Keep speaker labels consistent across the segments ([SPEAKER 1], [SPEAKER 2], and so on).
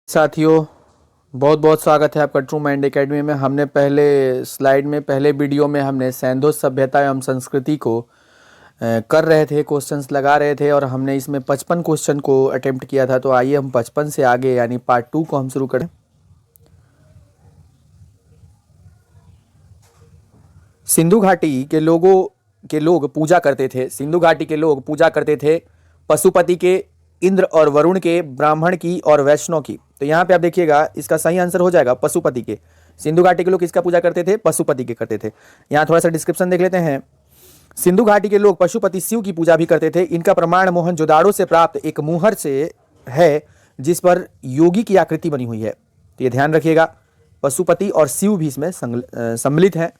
[SPEAKER 1] साथियों, बहुत बहुत स्वागत है आपका ट्रू माइंड एकेडमी में। हमने पहले स्लाइड में पहले वीडियो में हमने सैंधव सभ्यता एवं संस्कृति को कर रहे थे, क्वेश्चंस लगा रहे थे और हमने इसमें 55 क्वेश्चन को अटेम्प्ट किया था। तो आइए हम 55 से आगे यानी पार्ट 2 को हम शुरू करें। सिंधु घाटी के लोग पूजा करते थे। सिंधु घाटी के लोग पूजा करते थे पशुपति के, इंद्र और वरुण के, ब्राह्मण की और वैष्णव की। तो यहाँ पे आप देखिएगा इसका सही आंसर हो जाएगा पशुपति के। सिंधु घाटी के लोग किसका पूजा करते थे? पशुपति के करते थे। यहाँ थोड़ा सा डिस्क्रिप्शन देख लेते हैं। सिंधु घाटी के लोग पशुपति शिव की पूजा भी करते थे। इनका प्रमाण मोहनजोदाड़ो से प्राप्त एक मुहर से है जिस पर योगी की आकृति बनी हुई है। तो ये ध्यान रखिएगा, पशुपति और शिव भी इसमें सम्मिलित है।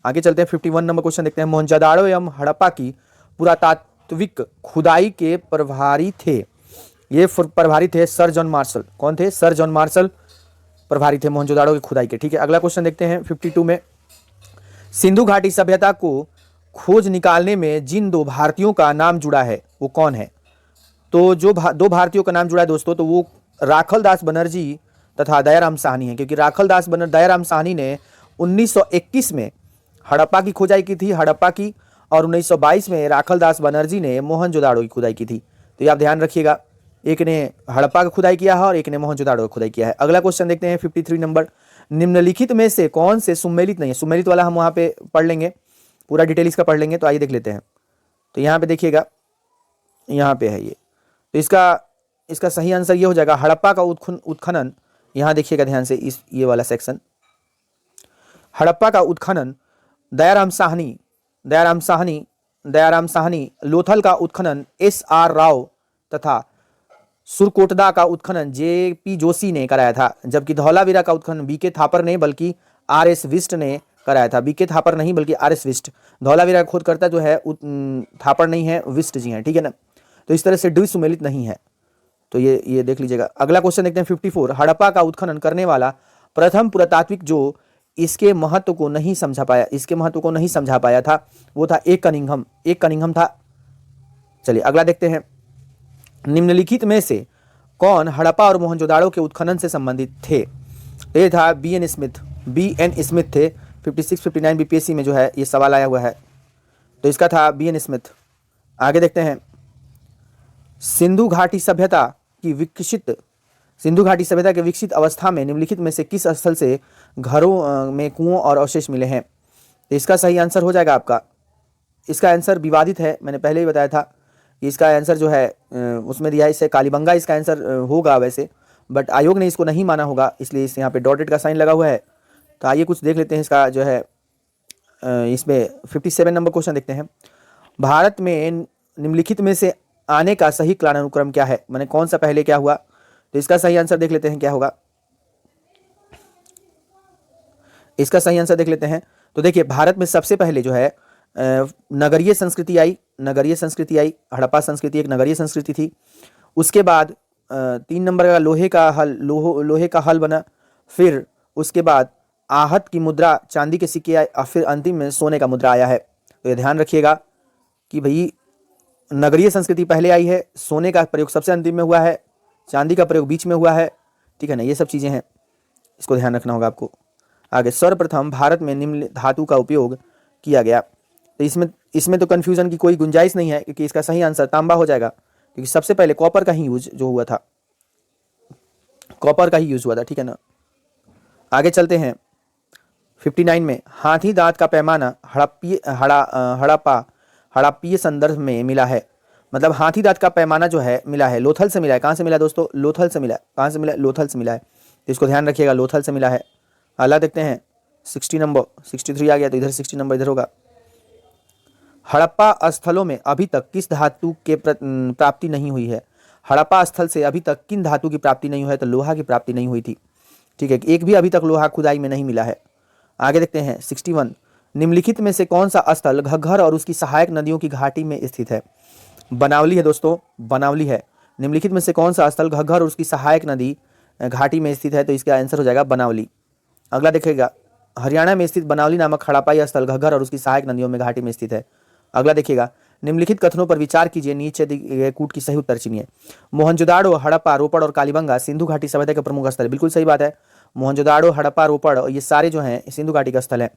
[SPEAKER 1] आगे चलते हैं, 51 नंबर क्वेश्चन देखते हैं। मोहनजोदाड़ो एवं हड़प्पा की पुरातात्विक खुदाई के प्रभारी थे। ये प्रभारी थे सर जॉन मार्शल। कौन थे? सर जॉन मार्शल प्रभारी थे मोहनजोदाड़ो की खुदाई के। ठीक है, अगला क्वेश्चन देखते हैं 52 में। सिंधु घाटी सभ्यता को खोज निकालने में जिन दो भारतीयों का नाम जुड़ा है वो कौन है? तो जो दो भारतीयों का नाम जुड़ा है दोस्तों, तो वो राखल दास बनर्जी तथा दयाराम साहनी है। क्योंकि दयाराम साहनी ने 1921 में हड़प्पा की खुदाई की थी, हड़प्पा की, और 1922 में राखल दास बनर्जी ने मोहनजोदाड़ो की खुदाई की थी। तो ये आप ध्यान रखिएगा, एक ने हड़प्पा का खुदाई किया है और एक ने मोहनजोदाड़ो का खुदाई किया है। अगला क्वेश्चन देखते हैं 53 नंबर। निम्नलिखित में से कौन से सुमेलित नहीं है? सुमेलित वाला हम वहां पे पढ़ लेंगे, पूरा डिटेल इसका पढ़ लेंगे। तो आइए देख लेते हैं। तो यहाँ पे देखिएगा, यहाँ पे है ये। तो इसका सही आंसर ये हो जाएगा हड़प्पा का उत्खनन। यहाँ देखिएगा ध्यान से, इस ये वाला सेक्शन, हड़प्पा का उत्खनन दयाराम साहनी, लोथल का उत्खनन SR राव तथा सुरकोटदा का उत्खनन JP जोशी ने कराया था। जबकि धौलावीरा का उत्खनन BK थापर ने बल्कि RS विस्ट ने कराया था। BK थापर नहीं बल्कि RS विस्ट। धौलावीरा का खोदकर्ता जो है थापर नहीं है, विस्ट जी हैं। ठीक है ना। तो इस तरह से द्वि सुमेलित नहीं है। तो ये देख लीजिएगा। अगला क्वेश्चन देखते हैं 54। हड़प्पा का उत्खनन करने वाला प्रथम पुरातात्विक जो इसके महत्व को नहीं समझा पाया था वो था एक कनिंघम था। चलिए अगला देखते हैं। निम्नलिखित में से कौन हड़प्पा और मोहनजोदाड़ो के उत्खनन से संबंधित थे? ये था BN स्मिथ थे। 56 59 BPSC में जो है ये सवाल आया हुआ है। तो इसका था BN स्मिथ। आगे देखते हैं। सिंधु घाटी सभ्यता के विकसित अवस्था में निम्नलिखित में से किस स्थल से घरों में कुओं और अवशेष मिले हैं? तो इसका सही आंसर हो जाएगा आपका, इसका आंसर विवादित है, मैंने पहले ही बताया था कि इसका आंसर जो है उसमें दिया है, इससे कालीबंगा इसका आंसर होगा वैसे, बट आयोग ने इसको नहीं माना होगा, इसलिए इस यहाँ पे डॉटेड का साइन लगा हुआ है। तो आइए कुछ देख लेते हैं इसका जो है। इसमें 57 नंबर क्वेश्चन देखते हैं। भारत में निम्नलिखित में से आने का सही कालानुक्रम क्या है? मैंने कौन सा पहले क्या हुआ? तो इसका सही आंसर देख लेते हैं क्या होगा। इसका सही आंसर देख लेते हैं। तो देखिए, भारत में सबसे पहले जो है नगरीय संस्कृति आई। हड़प्पा संस्कृति एक नगरीय संस्कृति थी। उसके बाद 3 नंबर का लोहे का हल बना। फिर उसके बाद आहत की मुद्रा, चांदी के सिक्के आए, और फिर अंतिम में सोने का मुद्रा आया है। तो ये ध्यान रखिएगा कि भाई नगरीय संस्कृति पहले आई है, सोने का प्रयोग सबसे अंतिम में हुआ है, चांदी का प्रयोग बीच में हुआ है। ठीक है ना, ये सब चीज़ें हैं, इसको ध्यान रखना होगा आपको। आगे, सर्वप्रथम भारत में निम्न धातु का उपयोग किया गया। तो इसमें तो कन्फ्यूजन की कोई गुंजाइश नहीं है, क्योंकि इसका सही आंसर तांबा हो जाएगा, क्योंकि सबसे पहले कॉपर का ही यूज जो हुआ था, ठीक है ना। आगे चलते हैं 59 में। हाथी दांत का पैमाना हड़प्पीय संदर्भ में मिला है। मतलब हाथी दांत का पैमाना जो है मिला है, लोथल से मिला है। कहाँ से मिला दोस्तों? लोथल से मिला है। कहाँ से मिला? लोथल से मिला है। तो इसको ध्यान रखिएगा, लोथल से मिला है। अगला देखते हैं 60 नंबर, 63 आ गया तो इधर 60 नंबर इधर होगा। हड़प्पा स्थलों में अभी तक किस धातु के प्राप्ति नहीं हुई है? हड़प्पा स्थल से अभी तक किन धातु की प्राप्ति नहीं हुई है? तो लोहा की प्राप्ति नहीं हुई थी। ठीक है, एक भी अभी तक लोहा खुदाई में नहीं मिला है। आगे देखते हैं 61। निम्नलिखित में से कौन सा स्थल घग्घर और उसकी सहायक नदियों की घाटी में स्थित है? बनावली है दोस्तों, बनावली है। निम्नलिखित में से कौन सा स्थल घग्घर और उसकी सहायक नदी घाटी में स्थित है? तो इसका आंसर हो जाएगा बनावली। अगला देखिएगा, हरियाणा में स्थित बनावली नामक हड़प्पाई स्थल घग्घर और उसकी सहायक नदियों में घाटी में स्थित है। अगला देखिएगा, निम्नलिखित कथनों पर विचार कीजिए, नीचे दिए गए कूट की सही उत्तर चुनिए। मोहनजोदाड़ो, हड़प्पा, रोपड़ और कालीबंगा सिंधु घाटी सभ्यता के प्रमुख स्थल है। बिल्कुल सही बात है। मोहनजोदाड़ो, हड़प्पा, रोपड़ और ये सारे जो हैं सिंधु घाटी का स्थल है।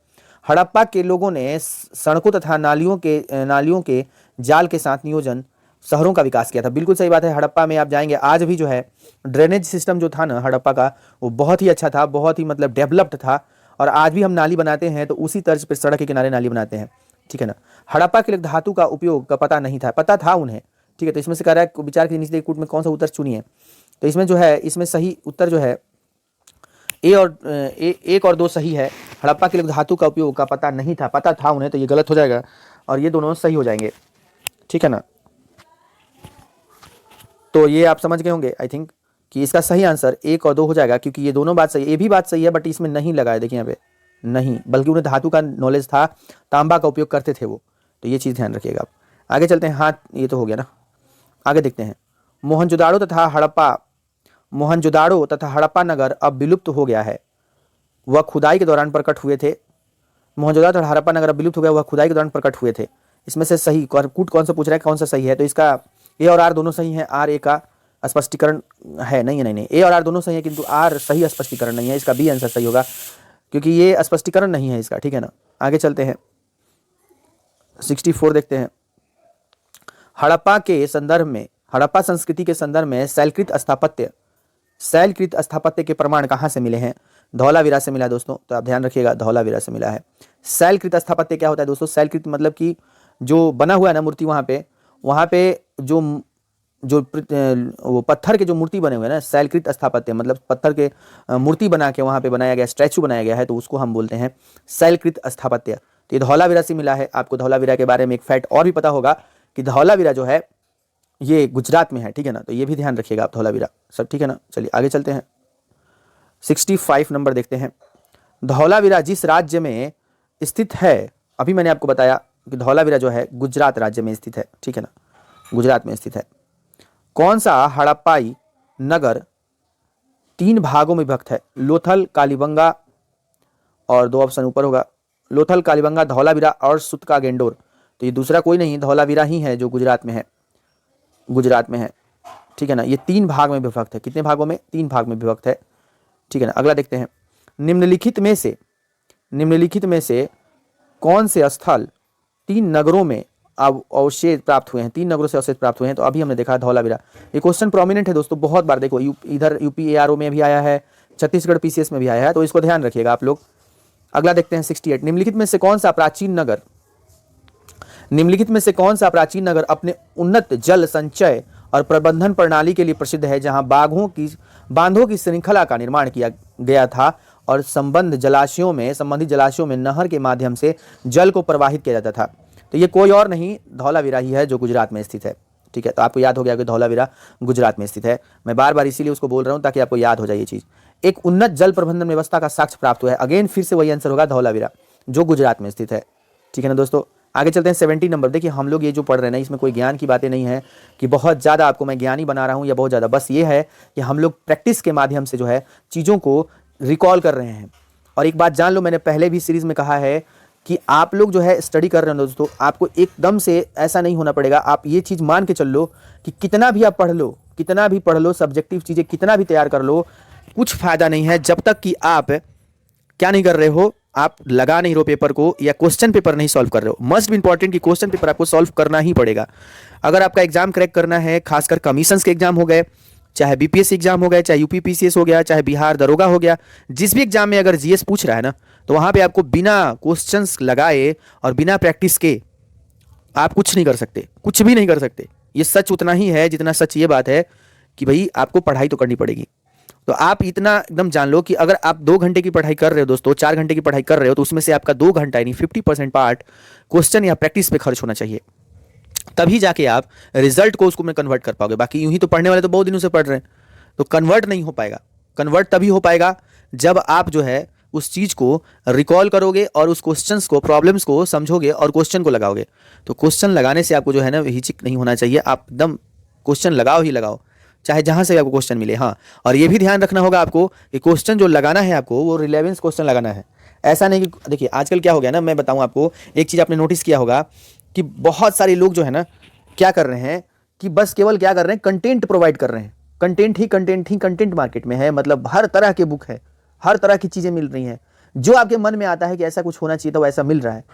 [SPEAKER 1] हड़प्पा के लोगों ने सड़कों तथा नालियों के जाल के साथ नियोजन शहरों का विकास किया था। बिल्कुल सही बात है। हड़प्पा में आप जाएंगे, आज भी जो है ड्रेनेज सिस्टम जो था ना हड़प्पा का, वो बहुत ही अच्छा था, बहुत ही मतलब डेवलप्ड था। और आज भी हम नाली बनाते हैं तो उसी तर्ज पे सड़क के किनारे नाली बनाते हैं, ठीक है ना। हड़प्पा के लिए धातु का उपयोग का पता नहीं था, पता था उन्हें, ठीक है। तो इसमें से कह रहा है विचार के नीचे कूट में कौन सा उत्तर चुनिए। तो इसमें जो है, इसमें सही उत्तर जो है एक और दो सही है। हड़प्पा के लिए धातु का उपयोग का पता नहीं था, पता था उन्हें, तो ये गलत हो जाएगा और ये दोनों सही हो जाएंगे, ठीक है ना। तो ये आप समझ गए होंगे आई थिंक कि इसका सही आंसर 1 और 2 हो जाएगा, क्योंकि ये दोनों बात सही है। ये भी बात सही है बट इसमें नहीं लगा है, देखिए यहाँ पे नहीं, बल्कि उन्हें धातु का नॉलेज था, तांबा का उपयोग करते थे वो। तो ये चीज़ ध्यान रखिएगा आप। आगे चलते हैं। हाँ, ये तो हो गया ना। आगे देखते हैं। मोहनजोदाड़ो तथा हड़प्पा नगर अब विलुप्त हो गया है, वह खुदाई के दौरान प्रकट हुए थे। मोहनजोदाड़ो और हड़प्पा नगर अब विलुप्त हो गया, वह खुदाई के दौरान प्रकट हुए थे। इसमें से सही कूट कौन सा पूछ रहा है, कौन सा सही है। तो इसका ए और आर दोनों सही हैं। आर ए का स्पष्टीकरण है, नहीं है, नहीं ए और आर दोनों सही है, किंतु आर सही स्पष्टीकरण नहीं है। इसका बी आंसर सही होगा, क्योंकि ये स्पष्टीकरण नहीं है इसका, ठीक है ना। आगे चलते हैं। 64 देखते हैं। हड़प्पा संस्कृति के संदर्भ में शैलकृत स्थापत्य के प्रमाण कहाँ से मिले हैं। धौलावीरा से मिला है दोस्तों, तो आप ध्यान रखिएगा, धौलावीरा से मिला है। शैलकृत स्थापत्य क्या होता है दोस्तों। शैलकृत मतलब कि जो बना हुआ है ना मूर्ति, वहाँ पे जो वो पत्थर के जो मूर्ति बने हुए हैं ना, शैलकृत स्थापत्य मतलब पत्थर के मूर्ति बना के वहाँ पे बनाया गया, स्टैचू बनाया गया है, तो उसको हम बोलते हैं शैलकृत स्थापत्य। तो ये धौलावीरा से मिला है। आपको धौलावीरा के बारे में एक फैक्ट और भी पता होगा कि धौलावीरा जो है ये गुजरात में है, ठीक है ना। तो ये भी ध्यान रखिएगा आप, धौलावीरा सब, ठीक है ना। चलिए आगे चलते हैं। 65 नंबर देखते हैं। धौलावीरा जिस राज्य में स्थित है, अभी मैंने आपको बताया कि धौलावीरा जो है गुजरात राज्य में स्थित है, ठीक है ना, गुजरात में स्थित है। कौन सा हड़प्पाई नगर 3 भागों में विभक्त है। लोथल, कालीबंगा और 2 ऑप्शन ऊपर होगा, लोथल, कालीबंगा, धौलावीरा और सुतका गेंडोर। तो ये दूसरा कोई नहीं, धौलावीरा ही है जो गुजरात में है, ठीक है ना। ये 3 भाग में विभक्त है। कितने भागों में, 3 भाग में विभक्त है, ठीक है ना। अगला देखते हैं। निम्नलिखित में से कौन से स्थल 3 नगरों में अब अवशेष प्राप्त हुए हैं। 3 नगरों से अवशेष प्राप्त हुए हैं, तो अभी हमने देखा धौलावीरा। ये क्वेश्चन प्रोमिनेंट है दोस्तों, बहुत बार देखो, इधर यूपी एआरओ में भी आया है, छत्तीसगढ़ पीसीएस में भी आया है, तो इसको ध्यान रखिएगा आप लोग। अगला देखते हैं 68। निम्नलिखित में से कौन सा प्राचीन नगर अपने उन्नत जल संचय और प्रबंधन प्रणाली के लिए प्रसिद्ध है, जहां बांधों की श्रृंखला का निर्माण किया गया था और संबंधित जलाशयों में नहर के माध्यम से जल को प्रवाहित किया जाता था। तो ये कोई और नहीं, धौलावीरा ही है जो गुजरात में स्थित है, ठीक है। तो आपको याद हो गया कि धौलावीरा गुजरात में स्थित है। मैं बार बार इसीलिए उसको बोल रहा हूँ ताकि आपको याद हो जाए ये चीज़। एक उन्नत जल प्रबंधन व्यवस्था का साक्ष्य प्राप्त हुआ है। अगेन फिर से वही आंसर होगा, धौलावीरा जो गुजरात में स्थित है, ठीक है ना दोस्तों। आगे चलते हैं 70 नंबर। देखिए हम लोग ये जो पढ़ रहे हैं ना, इसमें कोई ज्ञान की बातें नहीं है कि बहुत ज़्यादा आपको मैं ज्ञानी बना रहा हूँ या बहुत ज़्यादा, बस ये है कि हम लोग प्रैक्टिस के माध्यम से जो है चीज़ों को रिकॉल कर रहे हैं। और एक बात जान लो, मैंने पहले भी सीरीज़ में कहा है कि आप लोग जो है स्टडी कर रहे हैं दोस्तों, आपको एकदम से ऐसा नहीं होना पड़ेगा। आप ये चीज़ मान के चल लो कि कितना भी आप पढ़ लो, सब्जेक्टिव चीज़ें कितना भी तैयार कर लो, कुछ फ़ायदा नहीं है जब तक कि आप क्या नहीं कर रहे हो, आप लगा नहीं रहो पेपर को या क्वेश्चन पेपर नहीं सॉल्व कर रहे हो। मस्ट बी इंपॉर्टेंट कि क्वेश्चन पेपर आपको सॉल्व करना ही पड़ेगा। अगर आपका एग्जाम क्रैक करना है, खासकर कमीशंस के एग्जाम हो गए, चाहे बीपीएससी एग्जाम हो गया, चाहे यूपी पीसीएस हो गया, चाहे बिहार दरोगा हो गया, जिस भी एग्जाम में अगर जीएस पूछ रहा है ना, तो वहाँ पे आपको बिना क्वेश्चंस लगाए और बिना प्रैक्टिस के आप कुछ नहीं कर सकते, कुछ भी नहीं कर सकते। ये सच उतना ही है जितना सच ये बात है कि भाई आपको पढ़ाई तो करनी पड़ेगी। तो आप इतना एकदम जान लो कि अगर आप 2 घंटे की पढ़ाई कर रहे हो दोस्तों, 4 घंटे की पढ़ाई कर रहे हो, तो उसमें से आपका 2 घंटा यानी 50% पार्ट क्वेश्चन या प्रैक्टिस पे खर्च होना चाहिए, तभी जाके आप रिजल्ट को उसको में कन्वर्ट कर पाओगे। बाकी यूं ही तो पढ़ने वाले तो बहुत दिनों से पढ़ रहे हैं, तो कन्वर्ट नहीं हो पाएगा। कन्वर्ट तभी हो पाएगा जब आप जो है उस चीज़ को रिकॉल करोगे और उस क्वेश्चंस को, प्रॉब्लम्स को समझोगे और क्वेश्चन को लगाओगे। तो क्वेश्चन लगाने से आपको जो है ना हिचक नहीं होना चाहिए, आप एकदम क्वेश्चन लगाओ ही लगाओ, चाहे जहाँ से आपको क्वेश्चन मिले। हाँ, और ये भी ध्यान रखना होगा आपको कि क्वेश्चन जो लगाना है आपको वो रिलेवेंस क्वेश्चन लगाना है। ऐसा नहीं कि देखिए आजकल क्या हो गया ना, मैं बताऊँ आपको एक चीज़, आपने नोटिस किया होगा कि बहुत सारे लोग जो है ना क्या कर रहे हैं कि बस केवल क्या कर रहे हैं, कंटेंट प्रोवाइड कर रहे हैं, कंटेंट मार्केट में है, मतलब हर तरह के बुक है, हर तरह की चीज़ें मिल रही हैं, जो आपके मन में आता है कि ऐसा कुछ होना चाहिए था वो ऐसा मिल रहा है।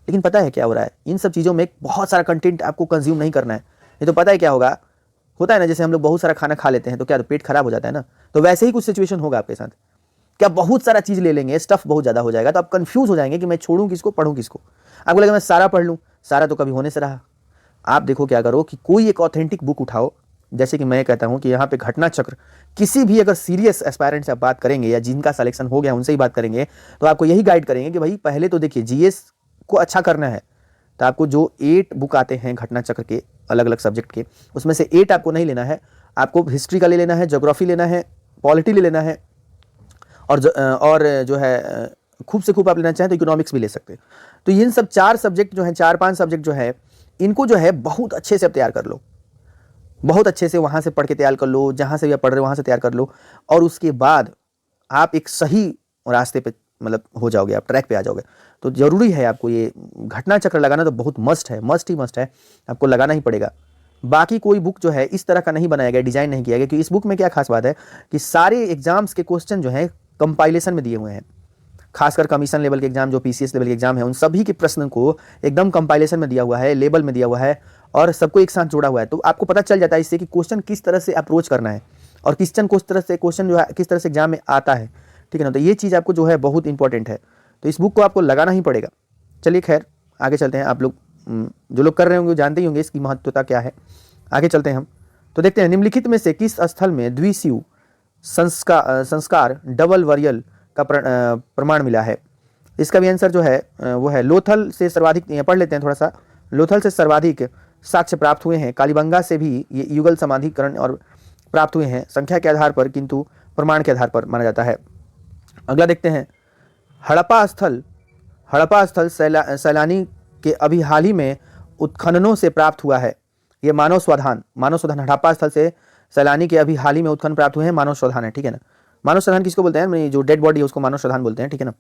[SPEAKER 1] लेकिन पता है क्या हो रहा है, इन सब चीज़ों में बहुत सारा कंटेंट आपको कंज्यूम नहीं करना है, नहीं तो पता है क्या होगा, होता है ना जैसे हम लोग बहुत सारा खाना खा लेते हैं तो क्या तो पेट खराब हो जाता है ना, तो वैसे ही कुछ सिचुएशन होगा आपके साथ। क्या बहुत सारा चीज़ ले लेंगे, स्टफ बहुत ज़्यादा हो जाएगा, तो आप कंफ्यूज हो जाएंगे कि मैं छोड़ूं किसको पढ़ूं किसको। आपको लगा मैं सारा पढ़ लूं, सारा तो कभी होने से रहा। आप देखो क्या करो कि कोई एक ऑथेंटिक बुक उठाओ, जैसे कि मैं कहता हूं कि यहाँ पे घटना चक्र, किसी भी अगर सीरियस एस्पायरेंट से आप बात करेंगे या जिनका सिलेक्शन हो गया उनसे ही बात करेंगे तो आपको यही गाइड करेंगे कि भाई पहले तो देखिए जीएस को अच्छा करना है, तो आपको जो 8 बुक आते हैं घटना चक्र के अलग अलग सब्जेक्ट के, उसमें से 8 आपको नहीं लेना है, आपको हिस्ट्री का ले लेना है, ज्योग्राफी लेना है, पॉलिटी ले लेना है, और जो है खूब से खूब आप लेना चाहें तो इकोनॉमिक्स भी ले सकते हैं। तो इन सब 4 सब्जेक्ट जो हैं, 4-5 सब्जेक्ट जो है, इनको जो है बहुत अच्छे से आप तैयार कर लो, बहुत अच्छे से वहाँ से पढ़ के तैयार कर लो, जहाँ से भी आप पढ़ रहे हो वहाँ से तैयार कर लो, और उसके बाद आप एक सही रास्ते पे मतलब हो जाओगे, आप ट्रैक पे आ जाओगे। तो ज़रूरी है आपको ये घटना चक्र लगाना, तो बहुत मस्ट है, मस्ट है, आपको लगाना ही पड़ेगा। बाकी कोई बुक जो है इस तरह का नहीं बनाया गया, डिज़ाइन नहीं किया गया, क्योंकि इस बुक में क्या खास बात है कि सारे एग्जाम्स के क्वेश्चन जो हैं कंपाइलेशन में दिए हुए हैं, खासकर कमीशन लेवल के एग्जाम, जो पीसीएस लेवल के एग्जाम है, उन सभी के प्रश्न को एकदम कंपाइलेशन में दिया हुआ है, लेबल में दिया हुआ है, और सबको एक साथ जोड़ा हुआ है। तो आपको पता चल जाता है इससे कि क्वेश्चन किस तरह से अप्रोच करना है, और क्वेश्चन जो है किस तरह से एग्जाम में आता है, ठीक है ना। तो ये चीज़ आपको जो है बहुत इंपॉर्टेंट है, तो इस बुक को आपको लगाना ही पड़ेगा। चलिए खैर आगे चलते हैं। आप लोग जो लोग कर रहे होंगे वो जानते ही होंगे इसकी महत्वता क्या है। आगे चलते हैं हम, तो देखते हैं निम्नलिखित में से किस स्थल में द्विसीयु संस्कार डबल वरियल का प्रमाण मिला है। इसका भी आंसर जो है वो है लोथल से सर्वाधिक, पढ़ लेते हैं थोड़ा सा। लोथल से सर्वाधिक साक्ष्य प्राप्त हुए हैं, कालीबंगा से भी ये युगल समाधिकरण और प्राप्त हुए हैं, संख्या के आधार पर किंतु प्रमाण के आधार पर माना जाता है। अगला देखते हैं, हड़प्पा स्थल सैलानी के अभी हाल ही में उत्खननों से प्राप्त हुआ है। ये मानव स्वधान हड़प्पा स्थल से सैलानी के अभी हाल ही में उत्खनन प्राप्त हुए हैं, मानव स्वधान है, ठीक है ना। मानव स्वधान किसको बोलते हैं, जो डेड बॉडी है उसको मानव स्वधान बोलते हैं, ठीक है ना।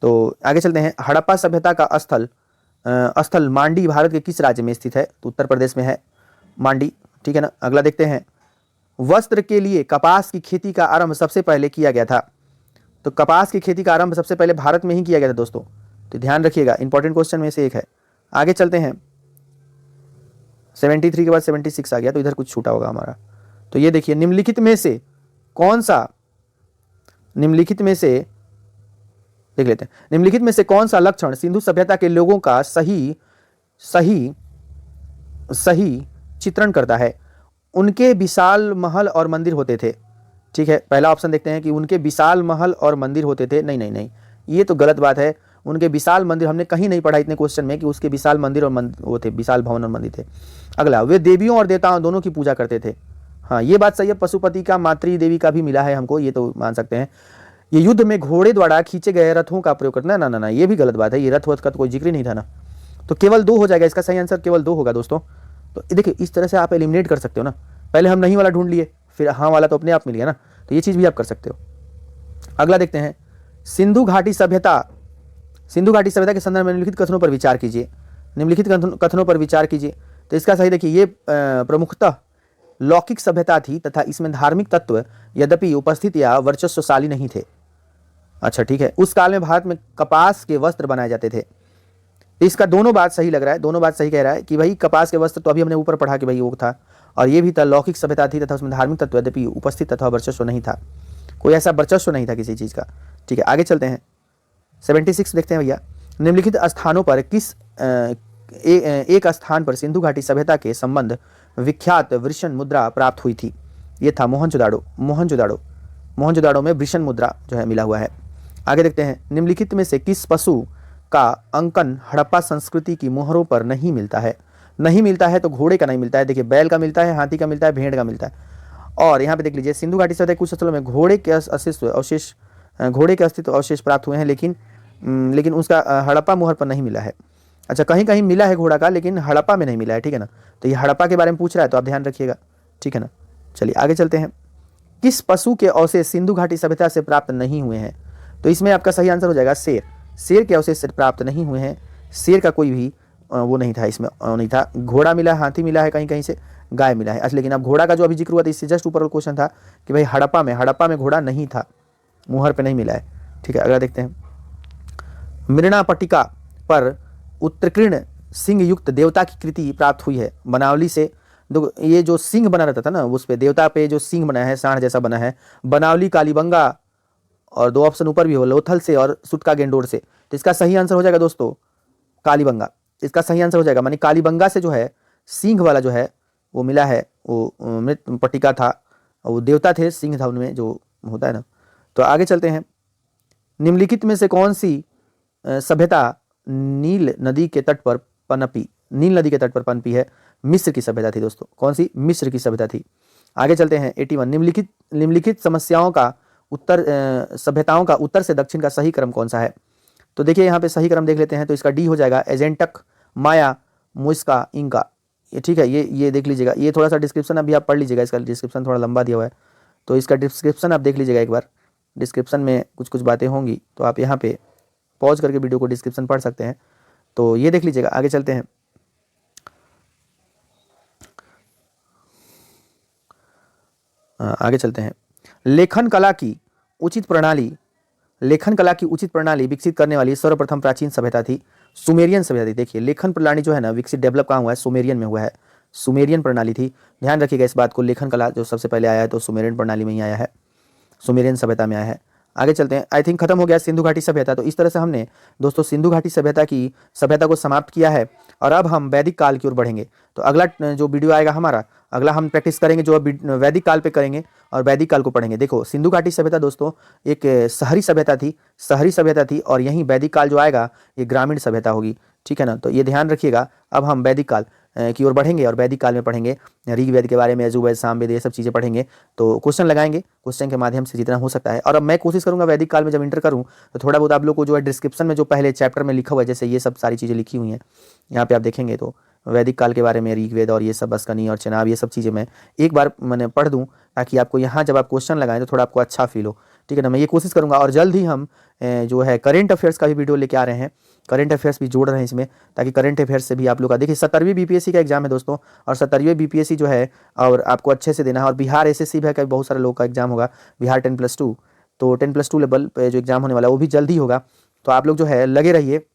[SPEAKER 1] तो आगे चलते हैं, हड़प्पा सभ्यता का स्थल मांडी भारत के किस राज्य में स्थित है, तो उत्तर प्रदेश में है मांडी, ठीक है ना। अगला देखते हैं, वस्त्र के लिए कपास की खेती का आरंभ सबसे पहले किया गया था, तो कपास की खेती का आरंभ सबसे पहले भारत में ही किया गया था दोस्तों, तो ध्यान रखिएगा, इंपॉर्टेंट क्वेश्चन में से एक है। आगे चलते हैं, 73 के बाद 76 आ गया, तो इधर कुछ छूटा होगा हमारा। तो ये देखिए, निम्नलिखित में से कौन सा लक्षण सिंधु सभ्यता के लोगों का सही चित्रण करता है। उनके विशाल महल और मंदिर होते थे, ठीक है। पहला ऑप्शन देखते हैं कि उनके विशाल महल और मंदिर होते थे, नहीं, ये तो गलत बात है। उनके विशाल मंदिर हमने कहीं नहीं पढ़ा इतने क्वेश्चन में कि उसके विशाल मंदिर और वो थे, विशाल भवन और मंदिर थे। अगला, वे देवियों और देवताओं दोनों की पूजा करते थे, हाँ ये बात सही है। पशुपति का, मातृ देवी का भी मिला है हमको, ये तो मान सकते हैं। ये युद्ध में घोड़े द्वारा खींचे गए रथों का प्रयोग करना, ना, ये भी गलत बात है, ये रथ का तो कोई जिक्र नहीं था ना, तो केवल 2 हो जाएगा, इसका सही आंसर केवल 2 होगा दोस्तों। तो देखिए इस तरह से आप एलिमिनेट कर सकते हो ना, पहले हम नहीं वाला ढूंढ लिए, फिर हाँ वाला तो अपने आप मिल गया ना, तो ये चीज़ भी आप कर सकते हो। अगला देखते हैं, सिंधु घाटी सभ्यता के संदर्भ में निम्नलिखित कथनों पर विचार कीजिए। तो इसका सही देखिए, ये प्रमुखतः लौकिक सभ्यता थी तथा इसमें धार्मिक तत्व यद्यपि उपस्थित या वर्चस्वशाली नहीं थे। अच्छा ठीक है, उस काल में भारत में कपास के वस्त्र बनाए जाते थे। इसका दोनों बात सही लग रहा है, दोनों बात सही कह रहा है कि भाई कपास के वस्त्र तो अभी हमने ऊपर पढ़ा कि भाई वो था, और ये भी था लौकिक सभ्यता थी तथा उसमें धार्मिक तत्व यद्यपि उपस्थित तथा वर्चस्व नहीं था, कोई ऐसा वर्चस्व नहीं था किसी चीज़ का। ठीक है, आगे चलते हैं, 76 देखते हैं भैया। निम्नलिखित स्थानों पर किस एक स्थान पर सिंधु घाटी सभ्यता के संबंध विख्यात वृषण मुद्रा प्राप्त हुई थी। ये था मोहनजोदाड़ो में वृषण मुद्रा जो है मिला हुआ है। आगे देखते हैं, निम्नलिखित में से किस पशु का अंकन हड़प्पा संस्कृति की मोहरों पर नहीं मिलता है। नहीं मिलता है तो घोड़े का नहीं मिलता है, देखिए बैल का मिलता है, हाथी का मिलता है, भेड़ का मिलता है। और यहाँ पे देख लीजिए, सिंधु घाटी सभ्यता कुछ स्थलों में घोड़े के अस्तित्व अवशेष प्राप्त हुए हैं, लेकिन उसका हड़प्पा मोहर पर नहीं मिला है। अच्छा, कहीं कहीं मिला है घोड़ा का, लेकिन हड़प्पा में नहीं मिला है, ठीक है ना। तो ये हड़प्पा के बारे में पूछ रहा है तो आप ध्यान रखिएगा, ठीक है ना। चलिए आगे चलते हैं, किस पशु के अवशेष सिंधु घाटी सभ्यता से प्राप्त नहीं हुए हैं। तो इसमें आपका सही आंसर हो जाएगा शेर। शेर के अवशेष प्राप्त नहीं हुए हैं, शेर का कोई भी वो नहीं था, इसमें नहीं था। घोड़ा मिला, हाथी मिला है, कहीं कहीं से गाय मिला है। अच्छा, लेकिन अब घोड़ा का जो अभी जिक्र हुआ था इससे जस्ट ऊपर क्वेश्चन था कि भाई हड़प्पा में घोड़ा नहीं था, मुहर पे नहीं मिला है। ठीक है, अगला देखते हैं। मृणा पट्टिका पर उत्कीर्ण सिंह युक्त देवता की कृति प्राप्त हुई है। बनावली से ये जो सिंह बना रहता था ना, उस पे देवता पे जो सिंह बना है, सांड जैसा बना है, बनावली, कालीबंगा, और 2 ऑप्शन ऊपर भी हो, लोथल से और सुटका गेंडोर से। तो इसका सही आंसर हो जाएगा दोस्तों कालीबंगा। इसका सही आंसर हो जाएगा, मानी कालीबंगा से जो है सिंह वाला जो है वो मिला है, वो मृत पट्टिका था, वो देवता थे, सिंह था उनमें जो होता है ना। तो आगे चलते हैं। निम्नलिखित में से कौन सी सभ्यता नील नदी के तट पर पनपी? नील नदी के तट पर पनपी है, मिस्र की सभ्यता थी दोस्तों। कौन सी? मिस्र की सभ्यता थी। आगे चलते हैं 81। निम्नलिखित समस्याओं का उत्तर सभ्यताओं का उत्तर से दक्षिण का सही क्रम कौन सा है? तो देखिए यहाँ पे सही क्रम देख लेते हैं, तो इसका डी हो जाएगा, एजेंटक, माया, मुस्का, इंका। ये ठीक है, ये देख लीजिएगा। ये थोड़ा सा डिस्क्रिप्शन अभी आप पढ़ लीजिएगा, इसका डिस्क्रिप्शन थोड़ा लंबा दिया हुआ है, तो इसका डिस्क्रिप्शन आप देख लीजिएगा एक बार। डिस्क्रिप्शन में कुछ कुछ बातें होंगी, तो आप यहाँ पे पॉज करके वीडियो को डिस्क्रिप्शन पढ़ सकते हैं, तो ये देख लीजिएगा। आगे चलते हैं। आगे चलते हैं। लेखन कला की उचित प्रणाली विकसित करने वाली सर्वप्रथम प्राचीन सभ्यता थी सुमेरियन सभ्यता थी। देखिए लेखन प्रणाली जो है ना विकसित डेवलप कहाँ हुआ है? सुमेरियन में हुआ है, सुमेरियन प्रणाली थी। ध्यान रखिएगा इस बात को, लेखन कला जो सबसे पहले आया है तो सुमेरियन प्रणाली में ही आया है, सुमेरियन सभ्यता में आया है। आगे चलते हैं। आई थिंक खत्म हो गया सिंधु घाटी सभ्यता। तो इस तरह से हमने दोस्तों सिंधु घाटी सभ्यता को समाप्त किया है, और अब हम वैदिक काल की ओर बढ़ेंगे। तो अगला जो वीडियो आएगा हमारा, अगला हम प्रैक्टिस करेंगे जो वैदिक काल पे करेंगे, और वैदिक काल को पढ़ेंगे। देखो सिंधु घाटी सभ्यता दोस्तों एक शहरी सभ्यता थी, और यहीं वैदिक काल जो आएगा ये ग्रामीण सभ्यता होगी। ठीक है ना, तो ये ध्यान रखिएगा। अब हम वैदिक काल की ओर बढ़ेंगे, और वैदिक काल में पढ़ेंगे ऋग्वेद के बारे में, यजुर्वेद, सामवेद, ये सब चीज़ें पढ़ेंगे। तो क्वेश्चन लगाएंगे, क्वेश्चन के माध्यम से जितना हो सकता है। और अब मैं कोशिश करूंगा वैदिक काल में जब इंटर करूं तो थोड़ा बहुत आप लोग को जो है डिस्क्रिप्शन में जो पहले चैप्टर में लिखा हुआ है, जैसे ये सब सारी चीज़ें लिखी हुई हैं यहाँ पे आप देखेंगे, तो वैदिक काल के बारे में ऋग्वेद और ये सब अस्कनी और चनाब, ये सब चीज़ें मैं एक बार मैंने पढ़ दूँ, ताकि आपको यहाँ जब आप क्वेश्चन लगाएं तो थोड़ा आपको अच्छा फील हो। ठीक है ना, मैं ये कोशिश करूँगा। और जल्द ही हम जो है करेंट अफेयर्स का भी वीडियो लेके आ रहे हैं, करेंट अफेयर्स भी जोड़ रहे हैं इसमें, ताकि करेंट अफेयर्स से भी आप लोग का देखिए 17वीं बीपीएससी का एग्जाम है दोस्तों, और 17वीं बीपीएससी जो है और आपको अच्छे से देना है। और बिहार एसएससी भी है, बहुत सारे लोग का एग्जाम होगा, बिहार 10+2, तो 10+2 लेवल पे जो एग्जाम होने वाला है वो भी जल्द ही होगा। तो आप लोग जो है लगे रहिए,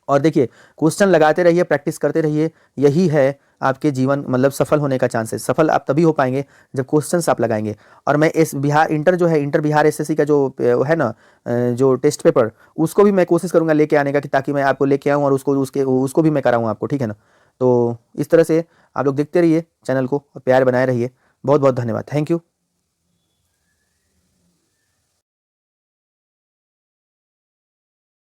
[SPEAKER 1] और देखिए क्वेश्चन लगाते रहिए, प्रैक्टिस करते रहिए। यही है आपके जीवन मतलब सफल होने का चांसेस। सफल आप तभी हो पाएंगे जब क्वेश्चंस आप लगाएंगे। और मैं इस बिहार इंटर बिहार एसएससी का जो है ना जो टेस्ट पेपर, उसको भी मैं कोशिश करूंगा लेके आने का, कि ताकि मैं आपको लेके आऊँ और उसको भी मैं कराऊँ आपको। ठीक है ना, तो इस तरह से आप लोग देखते रहिए चैनल को और प्यार बनाए रहिए। बहुत बहुत धन्यवाद, थैंक यू।